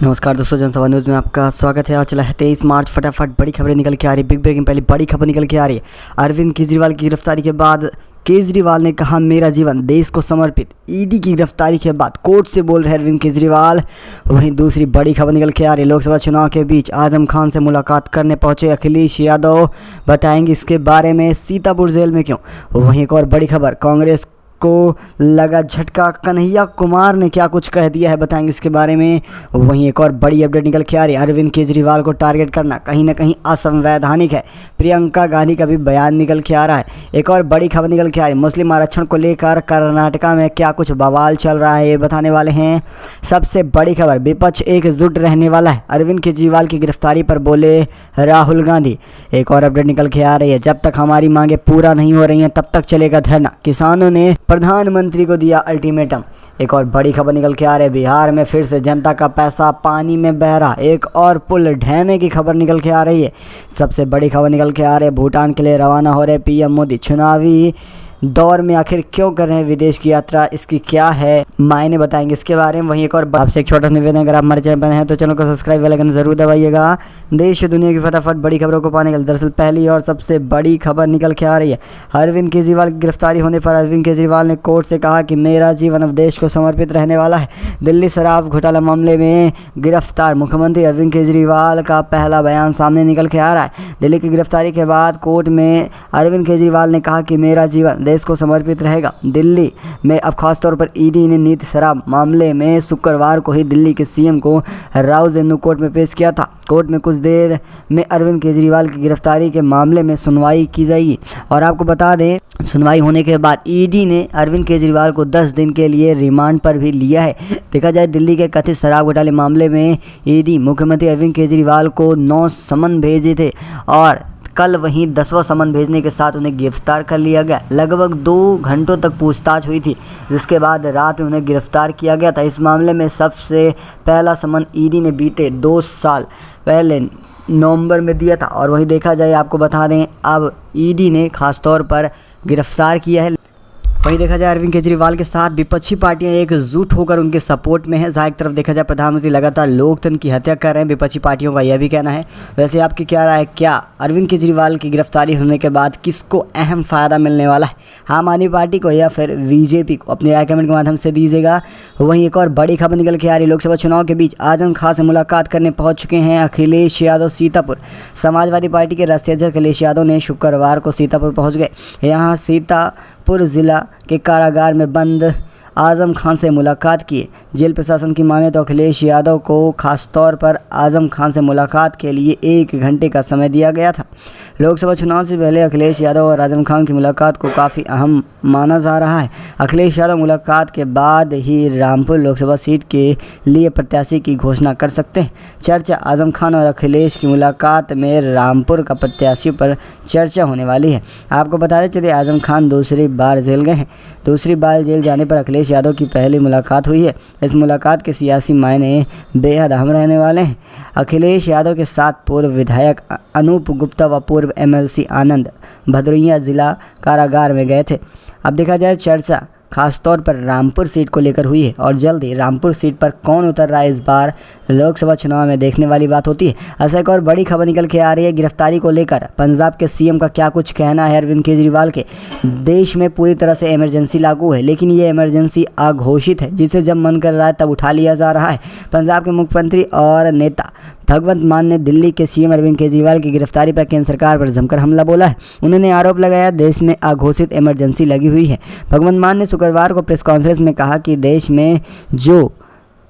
नमस्कार दोस्तों, जनसभा न्यूज़ में आपका स्वागत है। और चला है 23 मार्च। फटाफट बड़ी खबरें निकल के आ रही है। बिग ब्रेकिंग पहली बड़ी खबर निकल के आ रही है। अरविंद केजरीवाल की गिरफ्तारी के बाद केजरीवाल ने कहा मेरा जीवन देश को समर्पित। ईडी की गिरफ्तारी के बाद कोर्ट से बोल रहे अरविंद केजरीवाल। वहीं दूसरी बड़ी खबर निकल के आ रही है। लोकसभा चुनाव के बीच आजम खान से मुलाकात करने पहुंचे अखिलेश यादव। बताएंगे इसके बारे में सीतापुर जेल में क्यों। वहीं एक और बड़ी खबर, कांग्रेस को लगा झटका, कन्हैया कुमार ने क्या कुछ कह दिया है, बताएंगे इसके बारे में। वहीं एक और बड़ी अपडेट निकल के आ रही है। अरविंद केजरीवाल को टारगेट करना कहीं ना कहीं असंवैधानिक है। प्रियंका गांधी का भी बयान निकल के आ रहा है। एक और बड़ी खबर निकल के आ रही है। मुस्लिम आरक्षण को लेकर कर्नाटका में क्या कुछ बवाल चल रहा है, ये बताने वाले हैं। सबसे बड़ी खबर, विपक्ष एकजुट रहने वाला है। अरविंद केजरीवाल की गिरफ्तारी पर बोले राहुल गांधी। एक और अपडेट निकल के आ रही है। जब तक हमारी मांगे पूरा नहीं हो रही हैं तब तक चलेगा धरना। किसानों ने प्रधानमंत्री को दिया अल्टीमेटम। एक और बड़ी खबर निकल के आ रही है। बिहार में फिर से जनता का पैसा पानी में बह रहा। एक और पुल ढहने की खबर निकल के आ रही है। सबसे बड़ी खबर निकल के आ रही है। भूटान के लिए रवाना हो रहे पीएम मोदी। चुनावी दौर में आखिर क्यों कर रहे हैं विदेश की यात्रा, इसकी क्या है मायने, बताएंगे इसके बारे में। वहीं एक और आपसे एक छोटा सा निवेदन, अगर आप हमारे चैनल पर हैं तो चैनल को सब्सक्राइब बेल आइकन जरूर दबाइएगा। देश दुनिया की फटाफट बड़ी खबरों को पाने के लिए दरअसल पहली और सबसे बड़ी खबर निकल के आ रही है। अरविंद केजरीवाल की गिरफ्तारी होने पर अरविंद केजरीवाल ने कोर्ट से कहा कि मेरा जीवन अब देश को समर्पित रहने वाला है। दिल्ली शराब घोटाला मामले में गिरफ्तार मुख्यमंत्री अरविंद केजरीवाल का पहला बयान सामने निकल के आ रहा है। दिल्ली की गिरफ्तारी के बाद कोर्ट में अरविंद केजरीवाल ने कहा कि मेरा जीवन देश को समर्पित रहेगा। दिल्ली में अब खासतौर पर ईडी ने नीति शराब मामले में शुक्रवार को ही दिल्ली के सीएम को राउजेनु कोर्ट में पेश किया था। कोर्ट में कुछ देर में अरविंद केजरीवाल की गिरफ्तारी के मामले में सुनवाई की जाएगी। और आपको बता दें, सुनवाई होने के बाद ईडी ने अरविंद केजरीवाल को 10 दिन के लिए रिमांड पर भी लिया है। देखा जाए, दिल्ली के कथित शराब घोटाले मामले में ईडी मुख्यमंत्री अरविंद केजरीवाल को 9 समन भेजे थे और कल वहीं 10वां समन भेजने के साथ उन्हें गिरफ्तार कर लिया गया। लगभग 2 घंटों तक पूछताछ हुई थी, जिसके बाद रात में उन्हें गिरफ्तार किया गया था। इस मामले में सबसे पहला समन ईडी ने बीते 2 साल पहले नवंबर में दिया था। और वहीं देखा जाए, आपको बता दें, अब ईडी ने खासतौर पर गिरफ्तार किया है। वहीं देखा जाए, अरविंद केजरीवाल के साथ विपक्षी पार्टियां एकजुट होकर उनके सपोर्ट में है। जहाँ एक तरफ देखा जाए, प्रधानमंत्री लगातार लोकतंत्र की हत्या कर रहे हैं, विपक्षी पार्टियों का यह भी कहना है। वैसे आपकी क्या राय है, क्या अरविंद केजरीवाल की गिरफ्तारी होने के बाद किसको अहम फ़ायदा मिलने वाला है, आम आदमी पार्टी को या फिर बीजेपी को? अपनी राय कमेंट के माध्यम से दीजिएगा। वहीं एक और बड़ी खबर निकल के आ रही। लोकसभा चुनाव के बीच आजम खान से मुलाकात करने पहुँच चुके हैं अखिलेश यादव सीतापुर। समाजवादी पार्टी के राष्ट्रीय अध्यक्ष अखिलेश यादव ने शुक्रवार को सीतापुर पहुँच गए। यहाँ सीतापुर जिला के कारागार में बंद आजम खान से मुलाकात की। जेल प्रशासन की माने तो अखिलेश यादव को खासतौर पर आजम खान से मुलाकात के लिए 1 घंटे का समय दिया गया था। लोकसभा चुनाव से पहले अखिलेश यादव और आजम खान की मुलाकात को काफ़ी अहम माना जा रहा है। अखिलेश यादव मुलाकात के बाद ही रामपुर लोकसभा सीट के लिए प्रत्याशी की घोषणा कर सकते हैं। चर्चा, आजम खान और अखिलेश की मुलाकात में रामपुर का प्रत्याशी पर चर्चा होने वाली है। आपको बताते चलिए, आजम खान दूसरी बार जेल गए हैं। दूसरी बार जेल जाने पर अखिलेश यादव की पहली मुलाकात हुई है। इस मुलाकात के सियासी मायने बेहद अहम रहने वाले हैं। अखिलेश यादव के साथ पूर्व विधायक अनूप गुप्ता व पूर्व एमएलसी आनंद भदौरिया जिला कारागार में गए थे। अब देखा जाए, चर्चा खासतौर पर रामपुर सीट को लेकर हुई है और जल्द ही रामपुर सीट पर कौन उतर रहा है इस बार लोकसभा चुनाव में देखने वाली बात होती है। ऐसा एक और बड़ी खबर निकल के आ रही है गिरफ्तारी को लेकर। पंजाब के सीएम का क्या कुछ कहना है अरविंद केजरीवाल के। देश में पूरी तरह से इमरजेंसी लागू है, लेकिन ये इमरजेंसी अघोषित है, जिसे जब मन कर रहा है तब उठा लिया जा रहा है। पंजाब के मुख्यमंत्री और नेता भगवंत मान ने दिल्ली के सीएम अरविंद केजरीवाल की गिरफ्तारी पर केंद्र सरकार पर जमकर हमला बोला है। उन्होंने आरोप लगाया देश में अघोषित इमरजेंसी लगी हुई है। भगवंत मान ने शुक्रवार को प्रेस कॉन्फ्रेंस में कहा कि देश में जो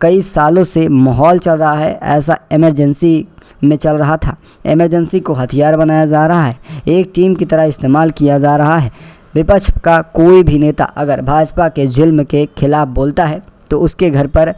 कई सालों से माहौल चल रहा है, ऐसा इमरजेंसी में चल रहा था। इमरजेंसी को हथियार बनाया जा रहा है, एक टीम की तरह इस्तेमाल किया जा रहा है। विपक्ष का कोई भी नेता अगर भाजपा के जुल्म के खिलाफ बोलता है तो उसके घर पर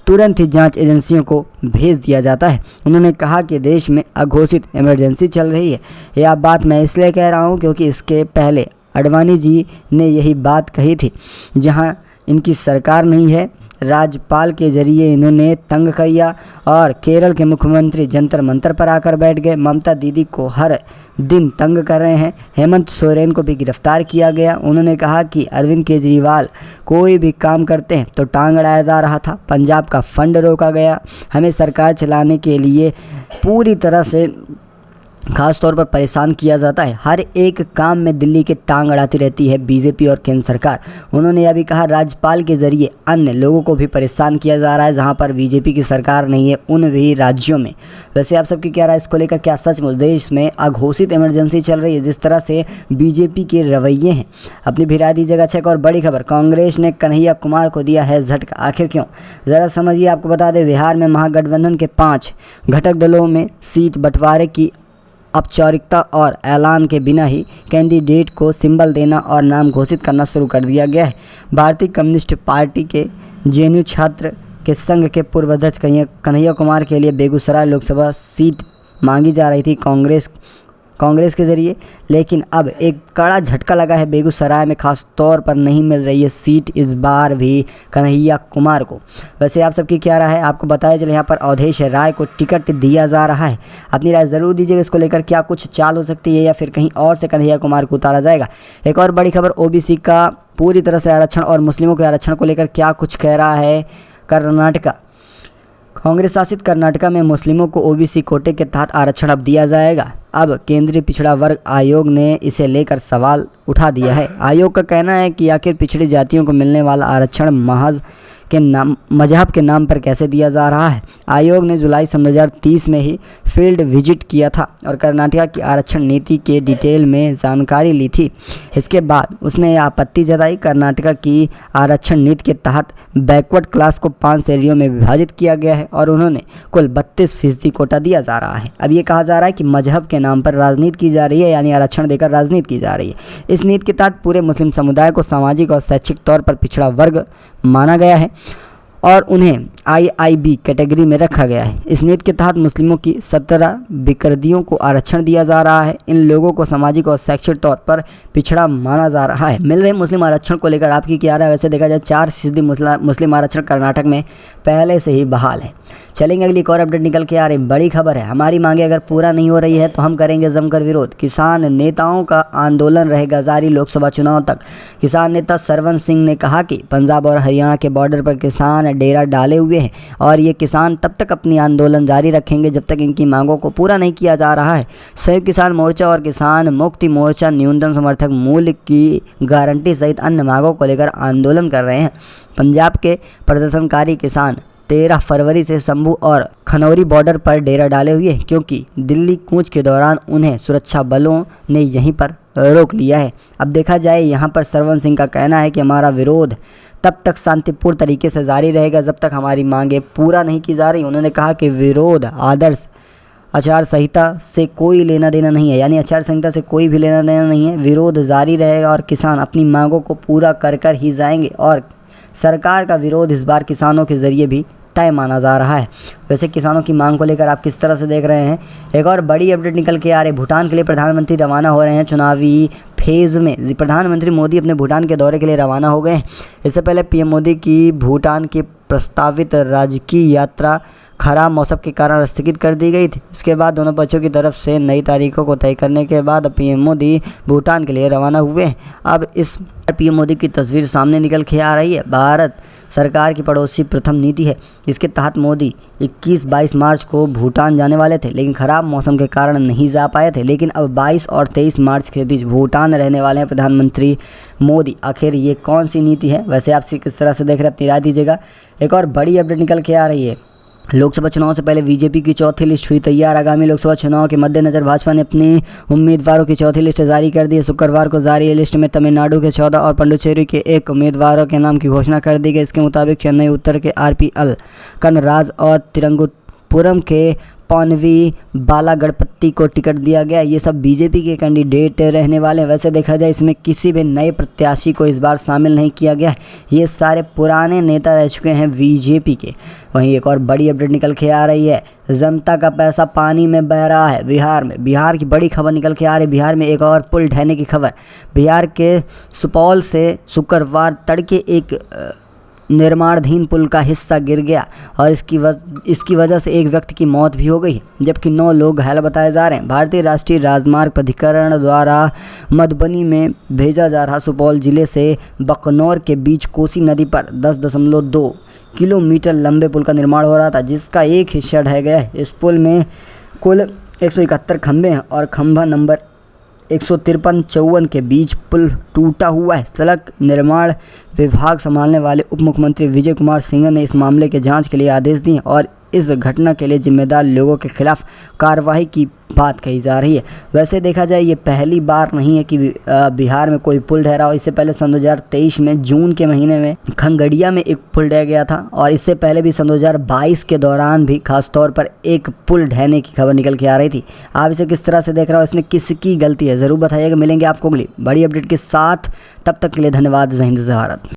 तुरंत ही जांच एजेंसियों को भेज दिया जाता है। उन्होंने कहा कि देश में अघोषित इमरजेंसी चल रही है। यह बात मैं इसलिए कह रहा हूं क्योंकि इसके पहले आडवाणी जी ने यही बात कही थी। जहां इनकी सरकार नहीं है, राज्यपाल के जरिए इन्होंने तंग किया और केरल के मुख्यमंत्री जंतर मंतर पर आकर बैठ गए। ममता दीदी को हर दिन तंग कर रहे हैं। हेमंत सोरेन को भी गिरफ्तार किया गया। उन्होंने कहा कि अरविंद केजरीवाल कोई भी काम करते हैं तो टांग अड़ाया जा रहा था। पंजाब का फंड रोका गया। हमें सरकार चलाने के लिए पूरी तरह से खास तौर पर परेशान किया जाता है। हर एक काम में दिल्ली की टांग अड़ाती रहती है बीजेपी और केंद्र सरकार। उन्होंने यह भी कहा राज्यपाल के जरिए अन्य लोगों को भी परेशान किया जा रहा है जहां पर बीजेपी की सरकार नहीं है उन भी राज्यों में। वैसे आप सबकी क्या राय इसको लेकर? क्या सचमुच देश में अघोषित इमरजेंसी चल रही है जिस तरह से बीजेपी के रवैये हैं? अपनी भी राय दीजिएगा। अच्छा, एक और बड़ी खबर, कांग्रेस ने कन्हैया कुमार को दिया है झटका। आखिर क्यों, ज़रा समझिए। आपको बता दें, बिहार में महागठबंधन के 5 घटक दलों में सीट बंटवारे की औपचारिकता और ऐलान के बिना ही कैंडिडेट को सिंबल देना और नाम घोषित करना शुरू कर दिया गया है। भारतीय कम्युनिस्ट पार्टी के जेएनयू छात्र के संघ के पूर्व अध्यक्ष कन्हैया कुमार के लिए बेगूसराय लोकसभा सीट मांगी जा रही थी कांग्रेस के जरिए, लेकिन अब एक कड़ा झटका लगा है। बेगूसराय में खास तौर पर नहीं मिल रही है सीट इस बार भी कन्हैया कुमार को। वैसे आप सबकी क्या राय है? आपको बताया चले यहाँ पर अवधेश राय को टिकट दिया जा रहा है। अपनी राय ज़रूर दीजिएगा इसको लेकर। क्या कुछ चाल हो सकती है या फिर कहीं और से कन्हैया कुमार को उतारा जाएगा? एक और बड़ी खबर, ओबीसी का पूरी तरह से आरक्षण और मुस्लिमों के आरक्षण को लेकर क्या कुछ कह रहा है कर्नाटका। कांग्रेस शासित कर्नाटका में मुस्लिमों को ओबीसी कोटे के तहत आरक्षण अब दिया जाएगा। अब केंद्रीय पिछड़ा वर्ग आयोग ने इसे लेकर सवाल उठा दिया है। आयोग का कहना है कि आखिर पिछड़ी जातियों को मिलने वाला आरक्षण मजहब के नाम पर कैसे दिया जा रहा है। आयोग ने जुलाई 2030 में ही फील्ड विजिट किया था और कर्नाटक की आरक्षण नीति के डिटेल में जानकारी ली थी। इसके बाद उसने यह आपत्ति जताई कर्नाटक की आरक्षण नीति के तहत बैकवर्ड क्लास को 5 श्रेणियों में विभाजित किया गया है और उन्होंने कुल 32% कोटा दिया जा रहा है। अब ये कहा जा रहा है कि मजहब के नाम पर राजनीति की जा रही है, यानी आरक्षण देकर राजनीति की जा रही है। इस नीति के तहत पूरे मुस्लिम समुदाय को सामाजिक और शैक्षिक तौर पर पिछड़ा वर्ग माना गया है और उन्हें आईआईबी कैटेगरी में रखा गया है। इस नीति के तहत मुस्लिमों की 17 विकर्दियों को आरक्षण दिया जा रहा है। इन लोगों को सामाजिक और शैक्षिक तौर पर पिछड़ा माना जा रहा है। मिल रहे मुस्लिम आरक्षण को लेकर आपकी क्या राय है? वैसे देखा जाए 4% मुस्लिम आरक्षण कर्नाटक में पहले से ही बहाल है। चलेंगे अगली एक और अपडेट निकल के आ रही बड़ी खबर है। हमारी मांगे अगर पूरा नहीं हो रही है तो हम करेंगे जमकर विरोध। किसान नेताओं का आंदोलन रहेगा जारी लोकसभा चुनाव तक। किसान नेता सरवन सिंह ने कहा कि पंजाब और हरियाणा के बॉर्डर पर किसान डेरा डाले हुए हैं और ये किसान तब तक अपनी आंदोलन जारी रखेंगे जब तक इनकी मांगों को पूरा नहीं किया जा रहा है। संयुक्त किसान मोर्चा और किसान मुक्ति मोर्चा न्यूनतम समर्थक मूल्य की गारंटी सहित अन्य मांगों को लेकर आंदोलन कर रहे हैं। पंजाब के प्रदर्शनकारी किसान 13 फरवरी से शंभू और खनौरी बॉर्डर पर डेरा डाले हुए हैं क्योंकि दिल्ली कूच के दौरान उन्हें सुरक्षा बलों ने यहीं पर रोक लिया है। अब देखा जाए यहाँ पर सरवन सिंह का कहना है कि हमारा विरोध तब तक शांतिपूर्ण तरीके से जारी रहेगा जब तक हमारी मांगे पूरा नहीं की जा रही। उन्होंने कहा कि विरोध आदर्श आचार संहिता से कोई लेना देना नहीं है, यानी आचार संहिता से कोई भी लेना देना नहीं है। विरोध जारी रहेगा और किसान अपनी मांगों को पूरा कर कर ही जाएंगे और सरकार का विरोध इस बार किसानों के जरिए भी तय माना जा रहा है। वैसे किसानों की मांग को लेकर आप किस तरह से देख रहे हैं? एक और बड़ी अपडेट निकल के आ रही, भूटान के लिए प्रधानमंत्री रवाना हो रहे हैं चुनावी फेज़ में। प्रधानमंत्री मोदी अपने भूटान के दौरे के लिए रवाना हो गए हैं। इससे पहले पीएम मोदी की भूटान की प्रस्तावित राजकीय यात्रा खराब मौसम के कारण स्थगित कर दी गई थी। इसके बाद दोनों पक्षों की तरफ से नई तारीखों को तय करने के बाद पीएम मोदी भूटान के लिए रवाना हुए हैं। अब इस पीएम मोदी की तस्वीर सामने निकल के आ रही है। भारत सरकार की पड़ोसी प्रथम नीति है। इसके तहत मोदी 21-22 मार्च को भूटान जाने वाले थे लेकिन ख़राब मौसम के कारण नहीं जा पाए थे। लेकिन अब 22 और 23 मार्च के बीच भूटान रहने वाले हैं प्रधानमंत्री मोदी। आखिर ये कौन सी नीति है? वैसे आप किस तरह से देख रहे हैं अपनी राय दीजिएगा। एक और बड़ी अपडेट निकल के आ रही है। लोकसभा चुनाव से पहले बीजेपी की चौथी लिस्ट हुई तैयार। आगामी लोकसभा चुनाव के मद्देनजर भाजपा ने अपनी उम्मीदवारों की चौथी लिस्ट जारी कर दी है। शुक्रवार को जारी लिस्ट में तमिलनाडु के 14 और पुडुचेरी के 1 उम्मीदवारों के नाम की घोषणा कर दी गई। इसके मुताबिक चेन्नई उत्तर के आरपीएल कनराज और तिरुवनंतपुरम के पॉनवी बालागणपति को टिकट दिया गया। ये सब बीजेपी के कैंडिडेट रहने वाले हैं। वैसे देखा जाए इसमें किसी भी नए प्रत्याशी को इस बार शामिल नहीं किया गया। ये सारे पुराने नेता रह चुके हैं बीजेपी के। वहीं एक और बड़ी अपडेट निकल के आ रही है। जनता का पैसा पानी में बह रहा है बिहार में। बिहार की बड़ी खबर निकल के आ रही है। बिहार में एक और पुल ढहने की खबर। बिहार के सुपौल से शुक्रवार तड़के एक निर्माणाधीन पुल का हिस्सा गिर गया और इसकी वजह से एक व्यक्ति की मौत भी हो गई, जबकि 9 लोग घायल बताए जा रहे हैं। भारतीय राष्ट्रीय राजमार्ग प्राधिकरण द्वारा मधुबनी में भेजा जा रहा सुपौल जिले से बकनौर के बीच कोसी नदी पर 10.2 किलोमीटर लंबे पुल का निर्माण हो रहा था, जिसका एक हिस्सा ढह गया है। इस पुल में कुल 171 खंभे हैं और खंभा नंबर 153-54 के बीच पुल टूटा हुआ है। सड़क निर्माण विभाग संभालने वाले उप मुख्यमंत्री विजय कुमार सिंह ने इस मामले के जांच के लिए आदेश दिए और इस घटना के लिए जिम्मेदार लोगों के खिलाफ कार्रवाई की बात कही जा रही है। वैसे देखा जाए ये पहली बार नहीं है कि बिहार में कोई पुल ढह रहा हो। इससे पहले सन 2023 में जून के महीने में खंगड़िया में एक पुल ढह गया था और इससे पहले भी सन 2022 के दौरान भी खासतौर पर एक पुल ढहने की खबर निकल के आ रही थी। आप इसे किस तरह से देख रहे हो, इसमें किसकी गलती है, ज़रूर बताइएगा। मिलेंगे आपको अगली बड़ी अपडेट के साथ, तब तक के लिए धन्यवाद। जय हिंद जय भारत।